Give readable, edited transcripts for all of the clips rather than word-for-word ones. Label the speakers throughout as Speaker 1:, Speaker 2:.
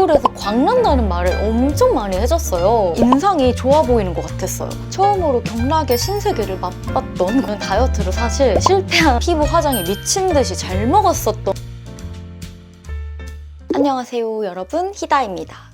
Speaker 1: 얼굴에서 광난다는 말을 엄청 많이 해줬어요. 인상이 좋아 보이는 것 같았어요. 처음으로 경락의 신세계를 맛봤던 그런 다이어트를 사실 실패한 피부 화장이 미친 듯이 잘 먹었었던. 안녕하세요 여러분, 희다입니다.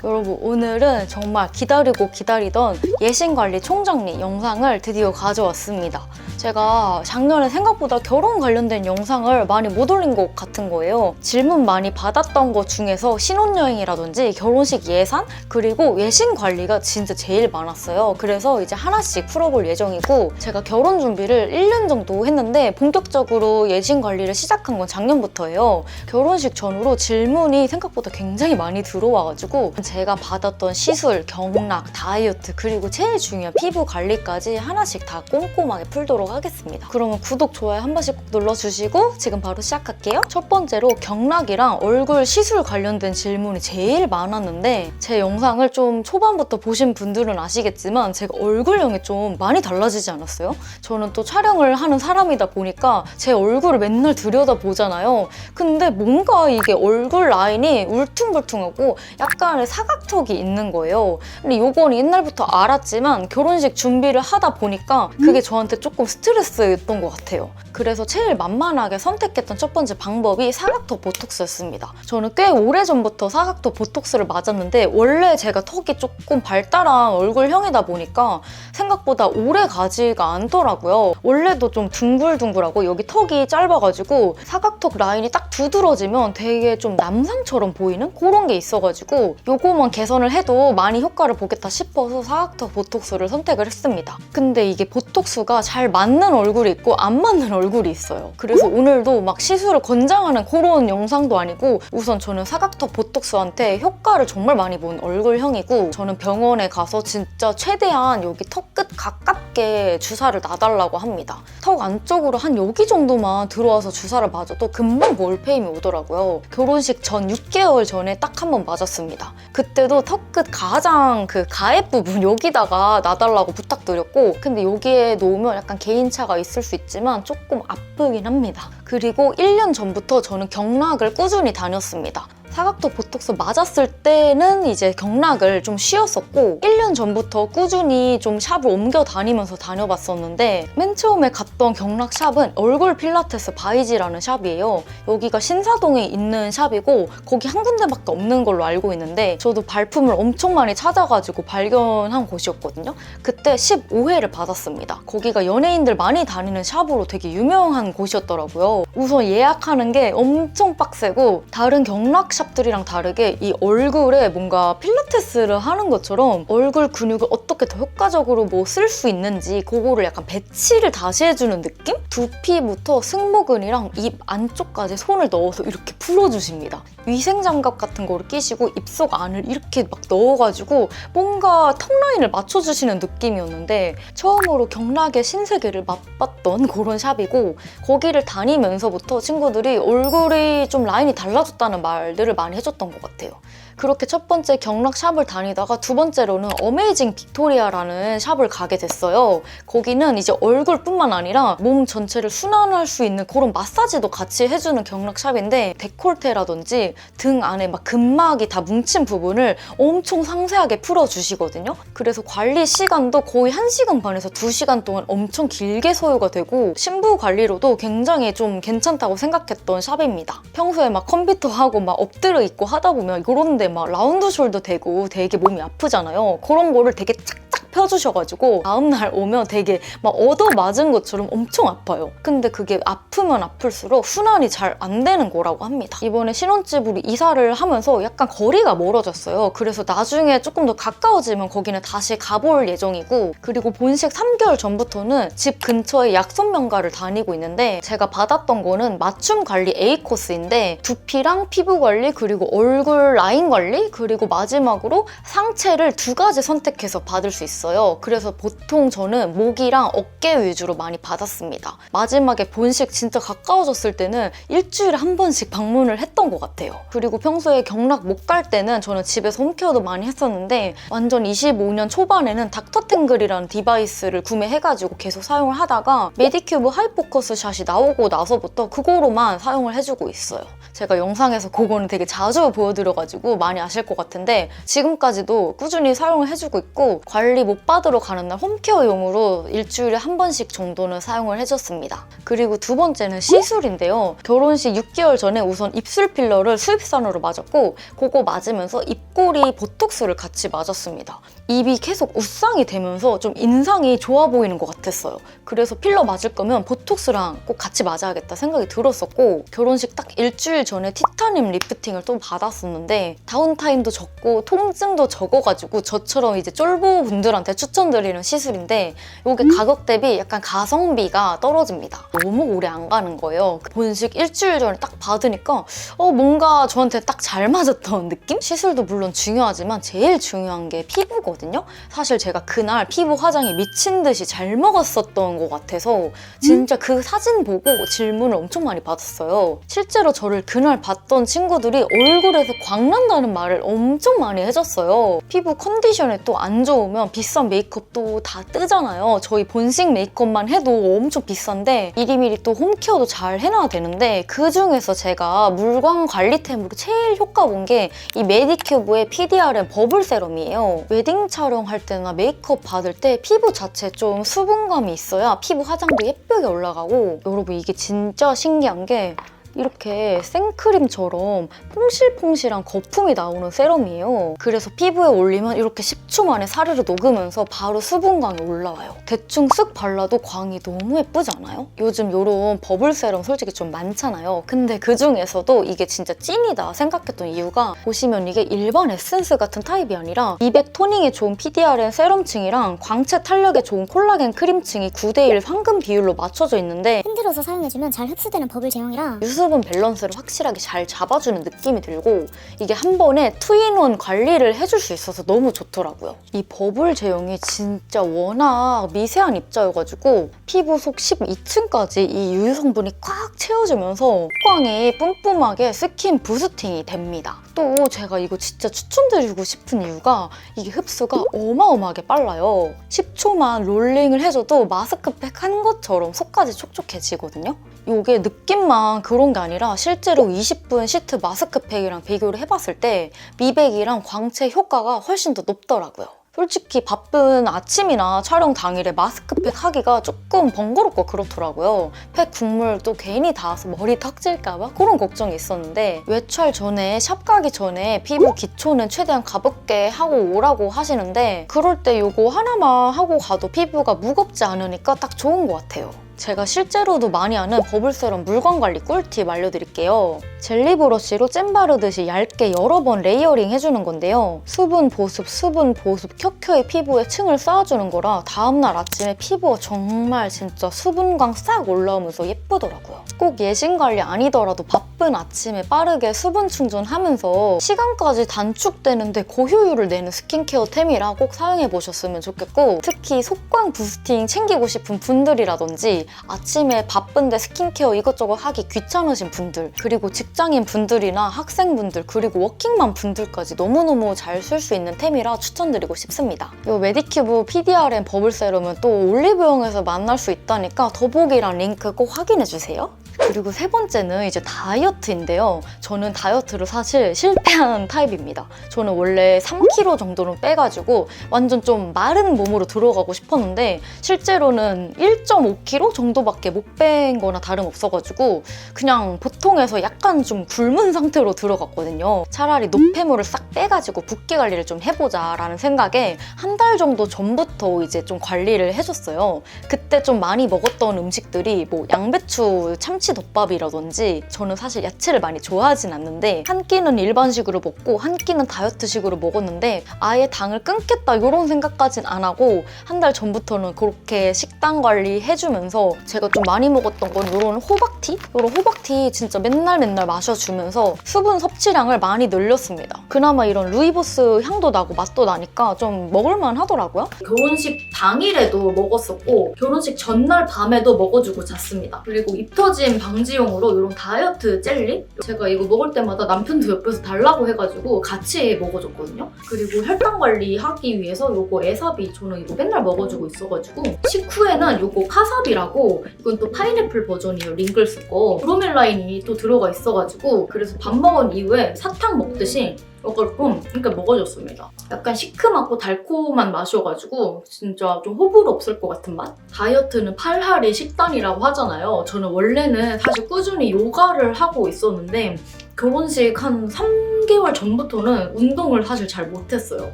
Speaker 1: 여러분, 오늘은 정말 기다리고 기다리던 예신관리 총정리 영상을 드디어 가져왔습니다. 제가 작년에 생각보다 결혼 관련된 영상을 많이 못 올린 것 같은 거예요. 질문 많이 받았던 것 중에서 신혼여행이라든지 결혼식 예산, 그리고 예신관리가 진짜 제일 많았어요. 그래서 이제 하나씩 풀어볼 예정이고, 제가 결혼 준비를 1년 정도 했는데 본격적으로 예신관리를 시작한 건 작년부터예요. 결혼식 전후로 질문이 생각보다 굉장히 많이 들어와가지고 제가 받았던 시술, 경락, 다이어트, 그리고 제일 중요한 피부 관리까지 하나씩 다 꼼꼼하게 풀도록 하겠습니다. 그러면 구독, 좋아요 한 번씩 꼭 눌러주시고 지금 바로 시작할게요. 첫 번째로 경락이랑 얼굴 시술 관련된 질문이 제일 많았는데, 제 영상을 좀 초반부터 보신 분들은 아시겠지만 제가 얼굴형이 좀 많이 달라지지 않았어요? 저는 또 촬영을 하는 사람이다 보니까 제 얼굴을 맨날 들여다보잖아요. 근데 뭔가 이게 얼굴 라인이 울퉁불퉁하고 약간의 사각턱이 있는 거예요. 근데 요건 옛날부터 알았지만 결혼식 준비를 하다 보니까 그게 저한테 조금 스트레스였던 것 같아요. 그래서 제일 만만하게 선택했던 첫 번째 방법이 사각턱 보톡스였습니다. 저는 꽤 오래전부터 사각턱 보톡스를 맞았는데, 원래 제가 턱이 조금 발달한 얼굴형이다 보니까 생각보다 오래 가지가 않더라고요. 원래도 좀 둥글둥글하고 여기 턱이 짧아가지고 사각턱 라인이 딱 두드러지면 되게 좀 남상처럼 보이는 그런 게 있어가지고 요거만 개선을 해도 많이 효과를 보겠다 싶어서 사각턱 보톡스를 선택을 했습니다. 근데 이게 보톡스가 잘 맞는 얼굴이 있고 안 맞는 얼굴이 있어요. 그래서 오늘도 막 시술을 권장하는 그런 영상도 아니고, 우선 저는 사각턱 보톡스한테 효과를 정말 많이 본 얼굴형이고, 저는 병원에 가서 진짜 최대한 여기 턱 끝 가깝게 주사를 놔달라고 합니다. 턱 안쪽으로 한 여기 정도만 들어와서 주사를 맞아도 금방 몰페임이 오더라고요. 결혼식 전 6개월 전에 딱 한 번 맞았습니다. 그때도 턱 끝 가장 그 가액 부분 여기다가 놔달라고 부탁드렸고, 근데 여기에 놓으면 약간 개인차가 있을 수 있지만 조금 아프긴 합니다. 그리고 1년 전부터 저는 경락을 꾸준히 다녔습니다. 사각턱 보톡스 맞았을 때는 이제 경락을 좀 쉬었었고, 1년 전부터 꾸준히 좀 샵을 옮겨 다니면서 다녀봤었는데, 맨 처음에 갔던 경락 샵은 얼굴 필라테스 바이지라는 샵이에요. 여기가 신사동에 있는 샵이고 거기 한 군데밖에 없는 걸로 알고 있는데, 저도 발품을 엄청 많이 찾아가지고 발견한 곳이었거든요. 그때 15회를 받았습니다. 거기가 연예인들 많이 다니는 샵으로 되게 유명한 곳이었더라고요. 우선 예약하는 게 엄청 빡세고, 다른 경락 샵들이랑 다르게 이 얼굴에 뭔가 필라테스를 하는 것처럼 얼굴 근육을 어떻게 더 효과적으로 뭐 쓸 수 있는지 그거를 약간 배치를 다시 해주는 느낌? 두피부터 승모근이랑 입 안쪽까지 손을 넣어서 이렇게 풀어주십니다. 위생장갑 같은 거를 끼시고 입속 안을 이렇게 막 넣어가지고 뭔가 턱 라인을 맞춰주시는 느낌이었는데, 처음으로 경락의 신세계를 맛봤던 그런 샵이고, 거기를 다니면서부터 친구들이 얼굴이 좀 라인이 달라졌다는 말들을 많이 해줬던 것 같아요. 그렇게 첫 번째 경락 샵을 다니다가 두 번째로는 어메이징 빅토리아라는 샵을 가게 됐어요. 거기는 이제 얼굴뿐만 아니라 몸 전체를 순환할 수 있는 그런 마사지도 같이 해주는 경락 샵인데, 데콜테라든지 등 안에 막 근막이 다 뭉친 부분을 엄청 상세하게 풀어주시거든요. 그래서 관리 시간도 거의 1시간 반에서 2시간 동안 엄청 길게 소요가 되고, 신부 관리로도 굉장히 좀 괜찮다고 생각했던 샵입니다. 평소에 막 컴퓨터하고 막 엎드려 있고 하다 보면 이런데 막 라운드 숄더 되고 되게 몸이 아프잖아요. 그런 거를 되게 착착 펴주셔가지고 다음날 오면 되게 막 얻어맞은 것처럼 엄청 아파요. 근데 그게 아프면 아플수록 순환이 잘 안 되는 거라고 합니다. 이번에 신혼집으로 이사를 하면서 약간 거리가 멀어졌어요. 그래서 나중에 조금 더 가까워지면 거기는 다시 가볼 예정이고, 그리고 본식 3개월 전부터는 집 근처에 약손명가를 다니고 있는데, 제가 받았던 거는 맞춤 관리 A 코스인데 두피랑 피부 관리, 그리고 얼굴 라인 관리, 그리고 마지막으로 상체를 2가지 선택해서 받을 수 있어요. 있어요. 그래서 보통 저는 목이랑 어깨 위주로 많이 받았습니다. 마지막에 본식 진짜 가까워졌을 때는 일주일에 한 번씩 방문을 했던 것 같아요. 그리고 평소에 경락 못 갈 때는 저는 집에서 홈케어도 많이 했었는데 완전 25년 초반에는 닥터탱글이라는 디바이스를 구매해가지고 계속 사용을 하다가 메디큐브 하이포커스 샷이 나오고 나서부터 그거로만 사용을 해주고 있어요. 제가 영상에서 그거는 되게 자주 보여드려가지고 많이 아실 것 같은데 지금까지도 꾸준히 사용을 해주고 있고 관리 못 받으러 가는 날 홈케어용으로 일주일에 한 번씩 정도는 사용을 해줬습니다. 그리고 두 번째는 시술인데요. 결혼식 6개월 전에 우선 입술 필러를 수입산으로 맞았고 그거 맞으면서 입꼬리 보톡스를 같이 맞았습니다. 입이 계속 웃상이 되면서 좀 인상이 좋아 보이는 것 같았어요. 그래서 필러 맞을 거면 보톡스랑 꼭 같이 맞아야겠다 생각이 들었었고 결혼식 딱 일주일 전에 티타늄 리프팅을 또 받았었는데 다운타임도 적고 통증도 적어가지고 저처럼 이제 쫄보 분들한테 추천드리는 시술인데 이게 가격 대비 약간 가성비가 떨어집니다. 너무 오래 안 가는 거예요. 본식 일주일 전에 딱 받으니까 뭔가 저한테 딱 잘 맞았던 느낌? 시술도 물론 중요하지만 제일 중요한 게 피부거든요. 사실 제가 그날 피부 화장이 미친 듯이 잘 먹었었던 것 같아서 진짜 그 사진 보고 질문을 엄청 많이 받았어요. 실제로 저를 그날 봤던 친구들이 얼굴에서 광난다는 말을 엄청 많이 해줬어요. 피부 컨디션이 또 안 좋으면 비싼 메이크업도 다 뜨잖아요. 저희 본식 메이크업만 해도 엄청 비싼데 미리미리 또 홈케어도 잘 해놔야 되는데 그중에서 제가 물광 관리템으로 제일 효과 본 게 이 메디큐브의 PDRN 버블 세럼이에요. 웨딩 촬영할 때나 메이크업 받을 때 피부 자체에 좀 수분감이 있어야 피부 화장도 예쁘게 올라가고 여러분 이게 진짜 신기한 게 이렇게 생크림처럼 퐁실퐁실한 거품이 나오는 세럼이에요. 그래서 피부에 올리면 이렇게 10초 만에 사르르 녹으면서 바로 수분광이 올라와요. 대충 쓱 발라도 광이 너무 예쁘지 않아요? 요즘 이런 버블 세럼 솔직히 좀 많잖아요. 근데 그중에서도 이게 진짜 찐이다 생각했던 이유가 보시면 이게 일반 에센스 같은 타입이 아니라 미백 토닝에 좋은 PDRN 세럼층이랑 광채 탄력에 좋은 콜라겐 크림층이 9대1 황금 비율로 맞춰져 있는데
Speaker 2: 흔들어서 사용해주면 잘 흡수되는 버블 제형이라
Speaker 1: 유수분 밸런스를 확실하게 잘 잡아주는 느낌이 들고 이게 한 번에 투인원 관리를 해줄 수 있어서 너무 좋더라고요. 이 버블 제형이 진짜 워낙 미세한 입자여가지고 피부 속 12층까지 이 유효 성분이 꽉 채워주면서 효광이 뿜뿜하게 스킨 부스팅이 됩니다. 또 제가 이거 진짜 추천드리고 싶은 이유가 이게 흡수가 어마어마하게 빨라요. 10초만 롤링을 해줘도 마스크팩 한 것처럼 속까지 촉촉해지거든요. 이게 느낌만 그런 게 아니라 실제로 20분 시트 마스크팩이랑 비교를 해봤을 때 미백이랑 광채 효과가 훨씬 더 높더라고요. 솔직히 바쁜 아침이나 촬영 당일에 마스크팩 하기가 조금 번거롭고 그렇더라고요. 팩 국물 또 괜히 닿아서 머리 탁질까봐 그런 걱정이 있었는데 외출 전에 샵 가기 전에 피부 기초는 최대한 가볍게 하고 오라고 하시는데 그럴 때 이거 하나만 하고 가도 피부가 무겁지 않으니까 딱 좋은 것 같아요. 제가 실제로도 많이 하는 버블 세럼 물광 관리 꿀팁 알려드릴게요. 젤리 브러쉬로 잼 바르듯이 얇게 여러 번 레이어링 해주는 건데요. 수분 보습, 켜켜이 피부에 층을 쌓아주는 거라 다음날 아침에 피부가 정말 진짜 수분광 싹 올라오면서 예쁘더라고요. 꼭 예신 관리 아니더라도 바쁜 아침에 빠르게 수분 충전하면서 시간까지 단축되는데 고효율을 내는 스킨케어템이라 꼭 사용해보셨으면 좋겠고 특히 속광 부스팅 챙기고 싶은 분들이라든지 아침에 바쁜데 스킨케어 이것저것 하기 귀찮으신 분들 그리고 직장인 분들이나 학생분들 그리고 워킹맘 분들까지 너무너무 잘 쓸 수 있는 템이라 추천드리고 싶습니다. 이 메디큐브 PDRN 버블 세럼은 또 올리브영에서 만날 수 있다니까 더보기란 링크 꼭 확인해주세요. 그리고 세 번째는 이제 다이어트인데요. 저는 다이어트를 사실 실패한 타입입니다. 저는 원래 3kg 정도는 빼가지고 완전 좀 마른 몸으로 들어가고 싶었는데 실제로는 1.5kg 정도밖에 못 뺀 거나 다름없어가지고 그냥 보통에서 약간 좀 굶은 상태로 들어갔거든요. 차라리 노폐물을 싹 빼가지고 붓기 관리를 좀 해보자 라는 생각에 한 달 정도 전부터 이제 좀 관리를 해줬어요. 그때 좀 많이 먹었던 음식들이 뭐 양배추 참치 덮밥이라든지 저는 사실 야채를 많이 좋아하진 않는데 한 끼는 일반식으로 먹고 한 끼는 다이어트식으로 먹었는데 아예 당을 끊겠다 이런 생각까진 안 하고 한 달 전부터는 그렇게 식단 관리 해주면서 제가 좀 많이 먹었던 건 이런 호박티? 이런 호박티 진짜 맨날 마셔주면서 수분 섭취량을 많이 늘렸습니다. 그나마 이런 루이보스 향도 나고 맛도 나니까 좀 먹을만 하더라고요. 결혼식 당일에도 먹었었고 결혼식 전날 밤에도 먹어주고 잤습니다. 그리고 입 터짐 방지용으로 이런 다이어트 젤리? 제가 이거 먹을 때마다 남편도 옆에서 달라고 해가지고 같이 먹어줬거든요. 그리고 혈당 관리하기 위해서 요거 에사비 저는 이거 맨날 먹어주고 있어가지고 식후에는 요거 카사비라고 이건 또 파인애플 버전이에요. 링글스 거. 브로멜라인이 또 들어가 있어가지고 그래서 밥 먹은 이후에 사탕 먹듯이 이걸 좀 이렇게 먹어줬습니다. 약간 시큼하고 달콤한 맛이어가지고 진짜 좀 호불호 없을 것 같은 맛? 다이어트는 팔할이 식단이라고 하잖아요. 저는 원래는 사실 꾸준히 요가를 하고 있었는데 결혼식 한 3개월 전부터는 운동을 사실 잘 못했어요.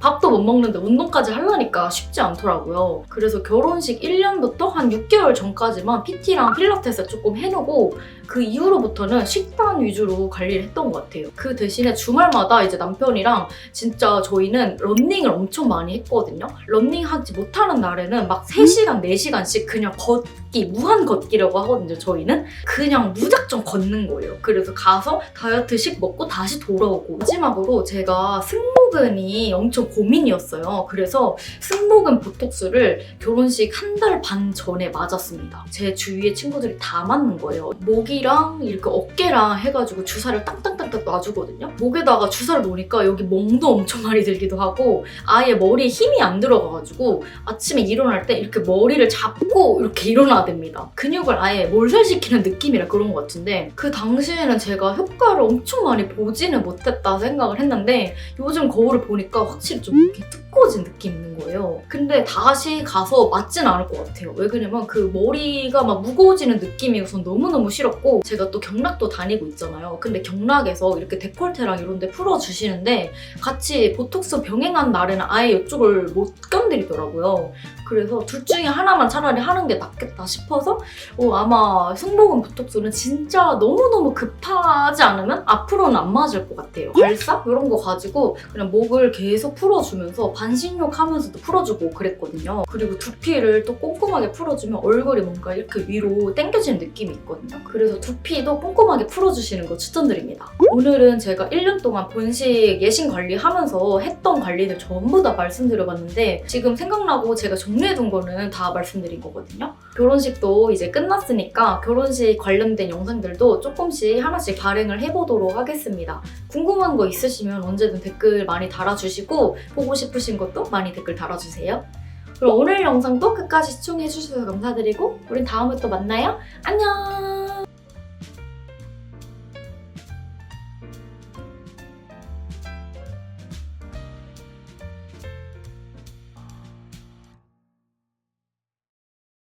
Speaker 1: 밥도 못 먹는데 운동까지 하려니까 쉽지 않더라고요. 그래서 결혼식 1년부터 한 6개월 전까지만 PT랑 필라테스 조금 해놓고 그 이후로부터는 식단 위주로 관리를 했던 것 같아요. 그 대신에 주말마다 이제 남편이랑 진짜 저희는 러닝을 엄청 많이 했거든요. 러닝하지 못하는 날에는 막 3시간, 4시간씩 그냥 걷기, 무한 걷기라고 하거든요, 저희는. 그냥 무작정 걷는 거예요. 그래서 가서 다이어트식 먹고 다시 돌아오고. 마지막으로 제가 승모근이 엄청 고민이었어요. 그래서 승모근 보톡스를 결혼식 한 달 반 전에 맞았습니다. 제 주위의 친구들이 다 맞는 거예요. 목이랑 이렇게 어깨랑 해가지고 주사를 땅땅땅땅 놔주거든요. 목에다가 주사를 놓으니까 여기 멍도 엄청 많이 들기도 하고 아예 머리에 힘이 안 들어가가지고 아침에 일어날 때 이렇게 머리를 잡고 이렇게 일어나야 됩니다. 근육을 아예 몰살시키는 느낌이라 그런 것 같은데 그 당시에는 제가 효과를 엄청 많이 보지는 못했다 생각을 했는데 요즘 거울을 보니까 확실히 좀 이렇게 두꺼워진 느낌이 있는 거예요. 근데 다시 가서 맞진 않을 것 같아요. 왜 그러냐면 그 머리가 막 무거워지는 느낌이 우선 너무너무 싫었고 제가 또 경락도 다니고 있잖아요. 근데 경락에서 이렇게 데콜테랑 이런 데 풀어주시는데 같이 보톡스 병행한 날에는 아예 이쪽을 못 견디더라고요. 그래서 둘 중에 하나만 차라리 하는 게 낫겠다 싶어서 아마 승모근 보톡스는 진짜 너무너무 급하지 않으면 앞으로는 안 맞을 것 같아요. 발사? 이런 거 가지고 그냥 목을 계속 풀어주면서 반신욕 하면서도 풀어주고 그랬거든요. 그리고 두피를 또 꼼꼼하게 풀어주면 얼굴이 뭔가 이렇게 위로 당겨지는 느낌이 있거든요. 그래서 두피도 꼼꼼하게 풀어주시는 거 추천드립니다. 오늘은 제가 1년 동안 본식 예신 관리하면서 했던 관리들 전부 다 말씀드려봤는데 지금 생각나고 제가 정리해둔 거는 다 말씀드린 거거든요. 결혼식도 이제 끝났으니까 결혼식 관련된 영상들도 조금씩 하나씩 발행을 해보도록 하겠습니다. 궁금한 거 있으시면 언제든 댓글 많이 달아주시고 보고 싶으신 것도 많이 댓글 달아주세요. 그럼 오늘 영상도 끝까지 시청해주셔서 감사드리고 우린 다음에 또 만나요. 안녕!